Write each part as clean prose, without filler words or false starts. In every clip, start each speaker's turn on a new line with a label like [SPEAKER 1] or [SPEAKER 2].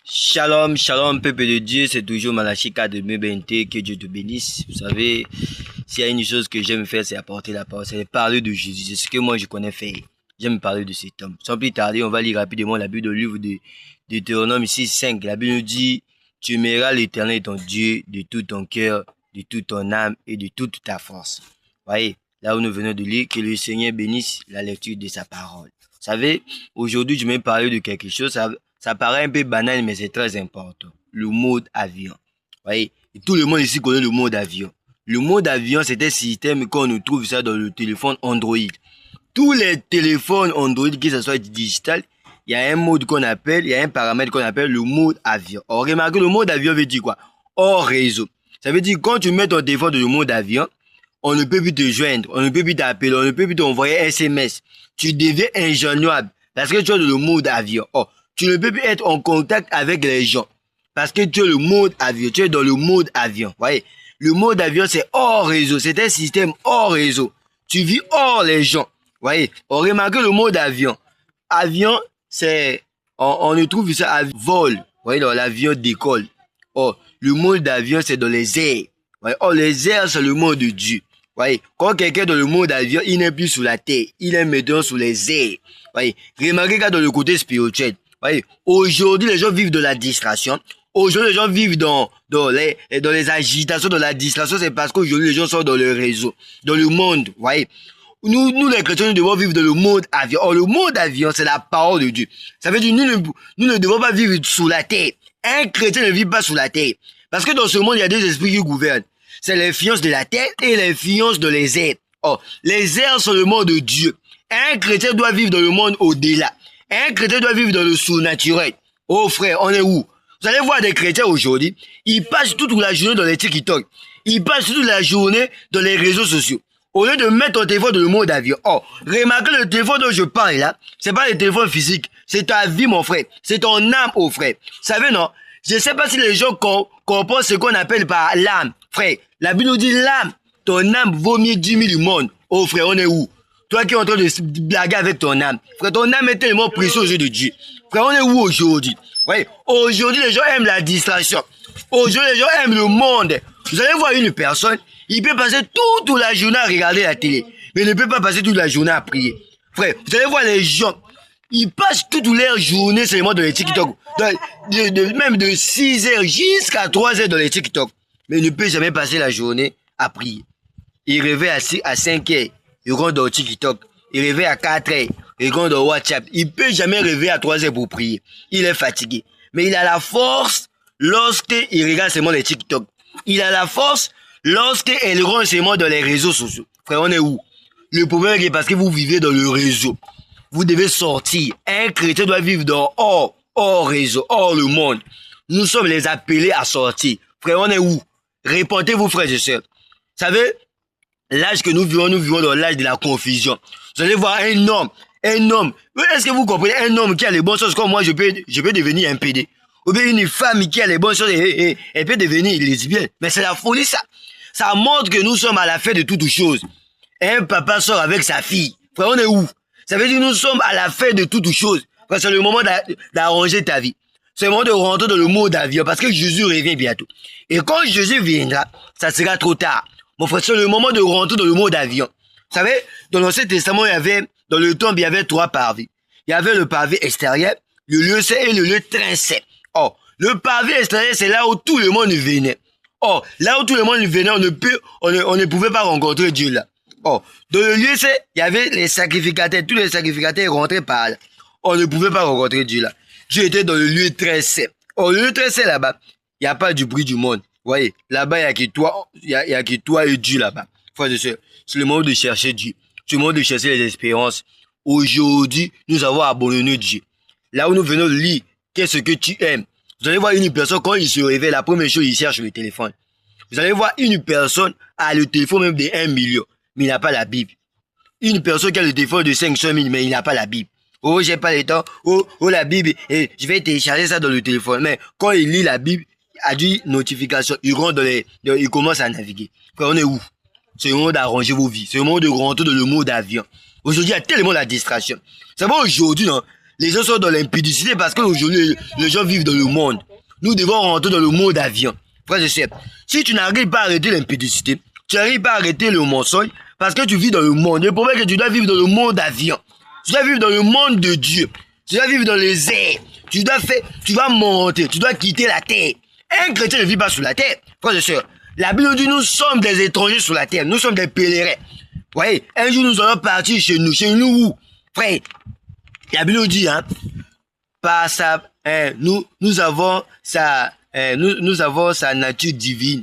[SPEAKER 1] Shalom, shalom, peuple de Dieu, c'est toujours Malachika de Mebente, que Dieu te bénisse. Vous savez, s'il y a une chose que j'aime faire, c'est apporter la parole, c'est parler de Jésus, c'est ce que moi je connais faire. J'aime parler de cet homme. Sans plus tarder, on va lire rapidement la Bible, le livre de Deutéronome 6:5. La Bible nous dit, tu aimeras l'Éternel ton Dieu de tout ton cœur, de toute ton âme et de toute ta force. Voyez, là où nous venons de lire, que le Seigneur bénisse la lecture de sa parole. Vous savez, aujourd'hui, je vais parler de quelque chose, ça paraît un peu banal, mais c'est très important. Le mode avion. Vous voyez, et tout le monde ici connaît le mode avion. Le mode avion, c'est un système qu'on nous trouve ça dans le téléphone Android. Tous les téléphones Android, que ce soit digital, il y a un mode qu'on appelle, il y a un paramètre qu'on appelle le mode avion. Or, remarquez, le mode avion veut dire quoi? Hors réseau. Ça veut dire quand tu mets ton téléphone dans le mode avion, on ne peut plus te joindre, on ne peut plus t'appeler, on ne peut plus t'envoyer un SMS. Tu deviens injoignable parce que tu es dans le mode avion. Oh, tu ne peux plus être en contact avec les gens parce que tu es le mode avion. Tu es dans le mode avion. Voyez, le mode avion, c'est hors réseau. C'est un système hors réseau. Tu vis hors les gens. Voyez, on remarque le mode avion. Avion, c'est, on ne trouve ça à vol. Voyez, dans l'avion décolle. Oh, le mode d'avion, c'est dans les airs. Voyez, oh, les airs, c'est le mode de Dieu. Voyez, quand quelqu'un est dans le mode avion, il n'est plus sur la terre. Il est maintenant sur les airs. Voyez, remarquez qu'à dans le côté spirituel. Voyez, aujourd'hui, les gens vivent de la distraction. Aujourd'hui, les gens vivent dans les agitations de la distraction. C'est parce qu'aujourd'hui, les gens sont dans le réseau, dans le monde. Voyez, nous, les chrétiens, nous devons vivre dans le mode avion. Or, le mode avion, c'est la parole de Dieu. Ça veut dire, nous ne devons pas vivre sous la terre. Un chrétien ne vit pas sous la terre. Parce que dans ce monde, il y a deux esprits qui gouvernent. C'est l'influence de la terre et l'influence de les airs. Or, les airs sont le monde de Dieu. Un chrétien doit vivre dans le monde au-delà. Un chrétien doit vivre dans le surnaturel. Oh frère, on est où? Vous allez voir des chrétiens aujourd'hui, ils passent toute la journée dans les TikTok. Ils passent toute la journée dans les réseaux sociaux. Au lieu de mettre ton téléphone dans le mode avion. Oh, remarquez le téléphone dont je parle là, c'est pas le téléphone physique, c'est ta vie mon frère, c'est ton âme oh frère. Vous savez non? Je sais pas si les gens comprennent ce qu'on appelle par l'âme. Frère, la Bible nous dit l'âme, ton âme vaut mieux 10 000 du monde. Oh frère, on est où? Toi qui es en train de blaguer avec ton âme. Frère, ton âme est tellement précieuse aux yeux de Dieu. Frère, on est où aujourd'hui? Ouais, aujourd'hui les gens aiment la distraction. Aujourd'hui les gens aiment le monde. Vous allez voir une personne, il peut passer toute la journée à regarder la télé, mais il ne peut pas passer toute la journée à prier. Frère, vous allez voir les gens, ils passent toute leur journée seulement dans les TikTok, même de 6 heures jusqu'à 3 heures dans les TikTok, mais il ne peut jamais passer la journée à prier. Il réveille à 5 heures, il rentre dans TikTok, il réveille à 4 heures, il rentre dans WhatsApp, il peut jamais réveiller à 3 heures pour prier. Il est fatigué, mais il a la force lorsqu'il regarde seulement les TikTok. Il a la force lorsqu'elle rentre seulement dans les réseaux sociaux. Frère, on est où? Le problème est parce que vous vivez dans le réseau. Vous devez sortir. Un chrétien doit vivre dans hors réseau, hors le monde. Nous sommes les appelés à sortir. Frère, on est où? Répondez-vous, frères et sœurs. Vous savez, l'âge que nous vivons dans l'âge de la confusion. Vous allez voir un homme. Est-ce que vous comprenez? Un homme qui a les bonnes choses comme moi, je peux devenir un PD. Ou bien une femme qui a les bonnes choses, elle peut devenir lesbienne. Mais c'est la folie, ça. Ça montre que nous sommes à la fin de toutes choses. Un papa sort avec sa fille. Frère, on est où? Ça veut dire que nous sommes à la fin de toutes choses. Frère, c'est le moment d'arranger ta vie. C'est le moment de rentrer dans le mode avion parce que Jésus revient bientôt. Et quand Jésus viendra, ça sera trop tard. Mon frère, c'est le moment de rentrer dans le mode avion. Vous savez, dans l'Ancien Testament, dans le temple, il y avait 3 parvis. Il y avait le pavé extérieur, le lieu saint et le lieu très saint. Oh, le pavé extérieur, c'est là où tout le monde venait. Oh, là où tout le monde venait, on ne pouvait pas rencontrer Dieu là. Oh, dans le lieu saint, il y avait les sacrificateurs, tous les sacrificateurs rentraient par là. On ne pouvait pas rencontrer Dieu là. Dieu était dans le lieu très saint. Oh, le lieu très saint là-bas, il n'y a pas du bruit du monde. Vous voyez, là-bas, il n'y a que toi et Dieu là-bas. Frère et sœurs, c'est le moment de chercher Dieu. C'est le moment de chercher les espérances. Aujourd'hui, nous avons abandonné Dieu. Là où nous venons de lire, qu'est-ce que tu aimes? Vous allez voir une personne, quand il se réveille, la première chose, il cherche le téléphone. Vous allez voir une personne a le téléphone même de 1 million, mais il n'a pas la Bible. Une personne qui a le téléphone de 500 000, mais il n'a pas la Bible. Oh, j'ai pas le temps. Oh, la Bible, et je vais télécharger ça dans le téléphone. Mais quand il lit la Bible, il a dit notification, il rentre il commence à naviguer. Frère, on est où? C'est le moment d'arranger vos vies. C'est le moment de rentrer dans le mode avion. Aujourd'hui, il y a tellement la distraction. C'est bon, aujourd'hui, non? Les gens sont dans l'impudicité parce qu'aujourd'hui, les gens vivent dans le monde. Nous devons rentrer dans le monde d'avion. Frère et sœurs, si tu n'arrives pas à arrêter l'impudicité, tu n'arrives pas à arrêter le mensonge parce que tu vis dans le monde. Le problème est que tu dois vivre dans le monde d'avion. Tu dois vivre dans le monde de Dieu. Tu dois vivre dans les airs. Tu dois monter. Tu dois quitter la terre. Un chrétien ne vit pas sur la terre. Frère et sœurs, la Bible dit nous sommes des étrangers sur la terre. Nous sommes des pèlerins. Vous voyez, un jour nous allons partir chez nous. Chez nous où? Frère, la Bible dit, hein, par sa, nous avons sa nature divine.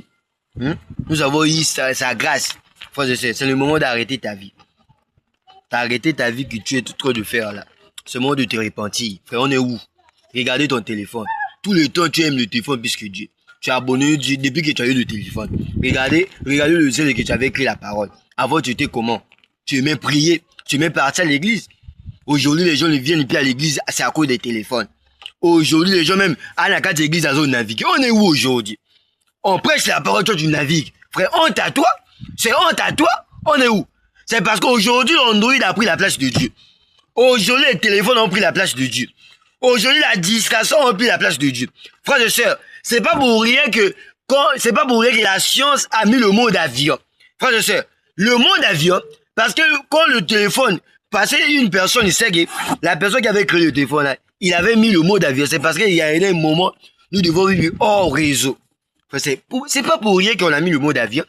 [SPEAKER 1] Nous avons eu sa grâce. C'est le moment d'arrêter ta vie. T'as arrêté ta vie que tu es tout trop de faire là. C'est le moment de te repentir. Frère, on est où? Regardez ton téléphone. Tout le temps, tu aimes le téléphone plus que Dieu. Tu as abonné Dieu depuis que tu as eu le téléphone. Regardez le zèle que tu avais écrit la parole. Avant, tu étais comment? Tu aimais prier. Tu aimais partir à l'église. Aujourd'hui, les gens ne viennent plus à l'église, c'est à cause des téléphones. Aujourd'hui, les gens même, à la carte d'église, ils ont navigué. On est où aujourd'hui? On prêche la parole, toi tu navigues. Frère, honte à toi? C'est honte à toi? On est où? C'est parce qu'aujourd'hui, l'Android a pris la place de Dieu. Aujourd'hui, les téléphones ont pris la place de Dieu. Aujourd'hui, la distraction a pris la place de Dieu. Frères et sœurs, c'est pas pour rien que la science a mis le mot d'avion. Frères et sœurs, le mot d'avion, parce que quand le téléphone, parce qu'une personne, il sait que la personne qui avait créé le téléphone, là, il avait mis le mot d'avion. C'est parce qu'il y a un moment, nous devons vivre hors réseau. C'est pas pour rien qu'on a mis le mot d'avion.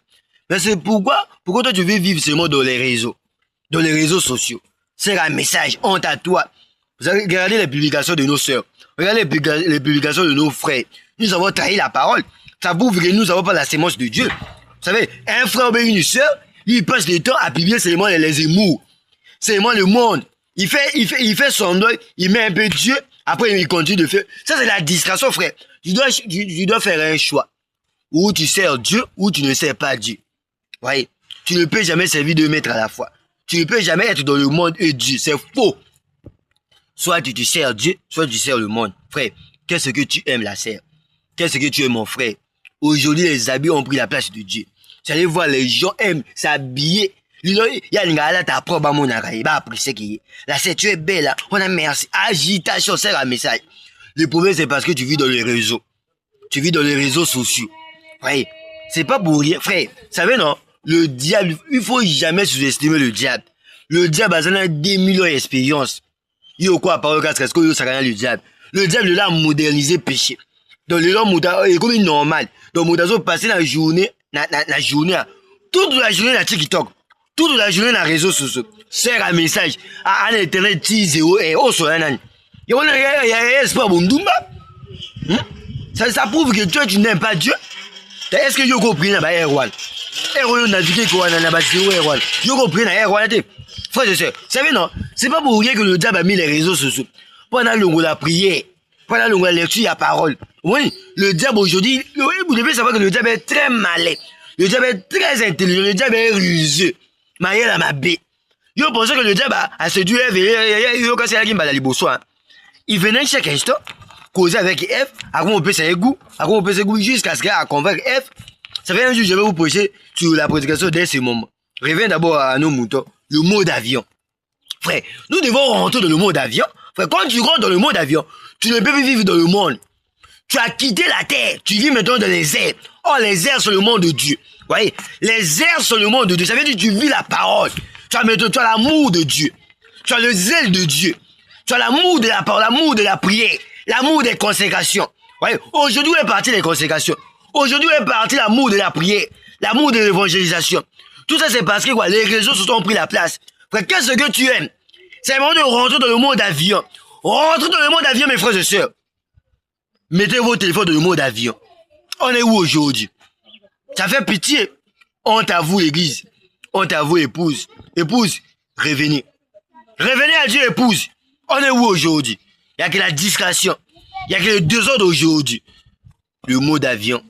[SPEAKER 1] Mais c'est pourquoi toi tu veux vivre seulement dans les réseaux sociaux. C'est un message, honte à toi. Vous avez regardé les publications de nos sœurs. Regardez les publications de nos frères. Nous avons trahi la parole. Ça prouve que nous n'avons pas la sémence de Dieu. Vous savez, un frère ou une sœur, il passe le temps à publier seulement les émours. Seulement le monde. Il fait son deuil, il met un peu Dieu, après il continue de faire. Ça c'est la distraction, frère. Tu dois faire un choix. Ou tu sers Dieu, ou tu ne sers pas Dieu. Vous voyez, tu ne peux jamais servir deux maîtres à la fois. Tu ne peux jamais être dans le monde et Dieu. C'est faux. Soit tu sers Dieu, soit tu sers le monde. Frère, qu'est-ce que tu aimes la sœur? Qu'est-ce que tu aimes mon frère? Aujourd'hui, les habits ont pris la place de Dieu. Vous allez voir, les gens aiment s'habiller. Il y a une gars ta propre à mon arrêt. Il va apprécier qui est. La sœur, tu es belle là. On a merci. Agitation, c'est un message. Le problème, c'est parce que tu vis dans les réseaux. Tu vis dans les réseaux sociaux. Frère, c'est pas pour rien. Frère, vous savez non? Le diable, il faut jamais sous-estimer le diable. Le diable a des millions d'expériences. Il y a quoi, par exemple, qu'est-ce que ça gagne le diable? Le diable, il a modernisé péché. Donc, les gens, il est comme normal. Donc, nous avons passé la journée, toute la journée dans TikTok. Toute la journée dans les réseaux sociaux. C'est un message. À l'internet, 0 et au sol, il y a espoir pour nous. Ça prouve que toi, tu n'aimes pas Dieu. Est-ce que vous comprenez dans Erwan? Erwan, on a dit qu'on a bâti Erwan. Vous comprenez dans Erwan? Frère et sœur, vous savez non? C'est pas pour rien que le diable a mis les réseaux sociaux. Pendant la prière, pendant la lecture, il y a parole. Oui, le diable aujourd'hui, vous devez savoir que le diable est très malin. Le diable est très intelligent. Le diable est rusé. Maïe la mabé. Vous pensez que le diable a séduit Ève il venait chaque instant causer avec Ève, à quoi on peut s'égout, jusqu'à ce qu'elle convaincre Ève. Ça fait un jour, je vais vous prêcher sur la prédication dès ce moment. Reviens d'abord à nos moutons. Le mot d'avion. Frère, nous devons rentrer dans le mot d'avion. Frère, quand tu rentres dans le mot d'avion, tu ne peux plus vivre dans le monde. Tu as quitté la terre, tu vis maintenant dans les airs. Oh, les airs sont le monde de Dieu. Vous voyez, les airs sont le monde de Dieu. Ça veut dire que tu vis la parole. Tu as l'amour de Dieu. Tu as le zèle de Dieu. Tu as l'amour de la parole, l'amour de la prière, l'amour des consécrations. Vous voyez, aujourd'hui est parti les consécrations. Aujourd'hui est parti l'amour de la prière, l'amour de l'évangélisation. Tout ça, c'est parce que quoi, les réseaux se sont pris la place. Frère, qu'est-ce que tu aimes? C'est le moment de rentrer dans le monde d'avion. Rentrez dans le monde d'avion, mes frères et sœurs. Mettez vos téléphones dans le monde d'avion. On est où aujourd'hui? Ça fait pitié. Honte à vous, église. Honte à vous, épouse. Épouse, revenez. Revenez à Dieu, épouse. On est où aujourd'hui? Il n'y a que la distraction. Il n'y a que le désordre aujourd'hui. Le mot d'avion.